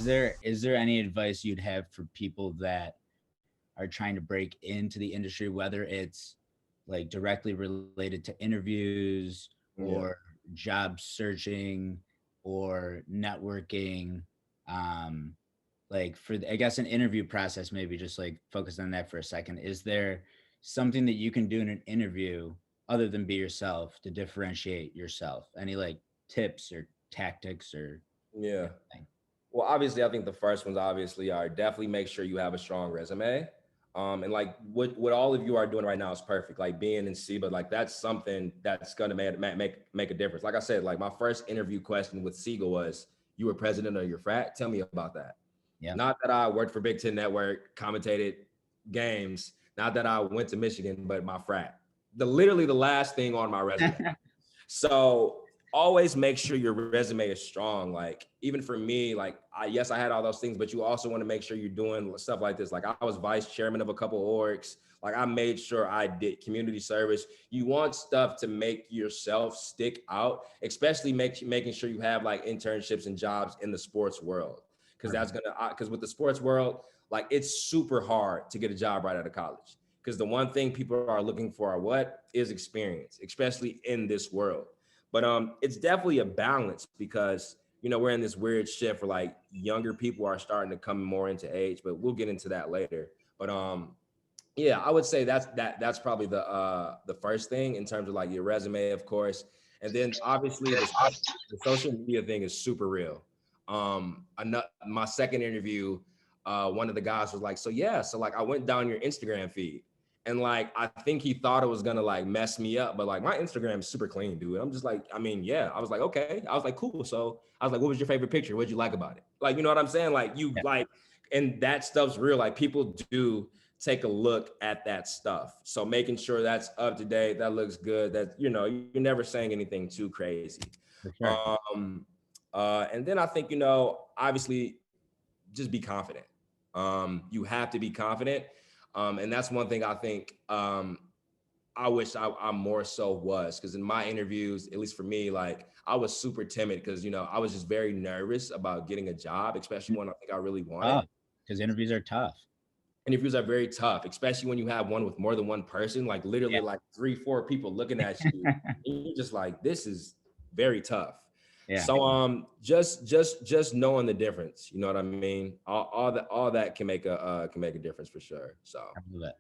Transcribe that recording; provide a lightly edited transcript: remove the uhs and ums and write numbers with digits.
Is there any advice you'd have for people that are trying to break into the industry, whether it's like directly related to interviews Yeah. or job searching or networking? Um, like for I guess an interview process, maybe just like focus on that for a second. Is there something that you can do in an interview other than be yourself to differentiate yourself? Any like tips or tactics or Yeah. anything? Well, obviously, I think the first ones obviously are definitely make sure you have a strong resume. And like what all of you are doing right now is perfect. Like being in SEBA, like that's something that's gonna make a difference. Like I said, like my first interview question with SEGA was, "You were president of your frat? Tell me about that." Yeah. Not that I worked for Big Ten Network, commentated games. Not that I went to Michigan, but my frat. Literally the last thing on my resume. So always make sure your resume is strong. Like even for me, like yes, I had all those things, but you also want to make sure you're doing stuff like this. Like I was vice chairman of a couple orgs. Like I made sure I did community service. You want stuff to make yourself stick out, especially making sure you have like internships and jobs in the sports world. Because Right. that's gonna because with the sports world, like it's super hard to get a job right out of college. Because the one thing people are looking for are what is experience, especially in this world. But it's definitely a balance because we're in this weird shift where like younger people are starting to come more into age, but we'll get into that later. But yeah, I would say that's probably the first thing in terms of like your resume, of course, and then obviously the social media thing is super real. My second interview, one of the guys was like, "So yeah, so like I went down your Instagram feed, and like I think he thought it was gonna like mess me up, but like my Instagram is super clean, dude." I'm just like, I mean, yeah. I was like, okay. I was like, cool. So I was like, what was your favorite picture? What'd you like about it? Like, you know what I'm saying? Like you Yeah. like, and that stuff's real. Like people do take a look at that stuff. So making sure that's up to date, that looks good, that you're never saying anything too crazy. For sure. And then I think obviously just be confident. You have to be confident, and that's one thing I think I wish I more so was, because in my interviews, at least for me, like I was super timid because I was just very nervous about getting a job, especially one I think I really wanted. Tough because interviews are tough. Interviews are very tough, especially when you have one with more than one person, like literally like 3, 4 people looking at you. Yeah. And you're just like, this is very tough. Yeah. So just knowing the difference, you know what I mean? All that can make a difference for sure. So I love it.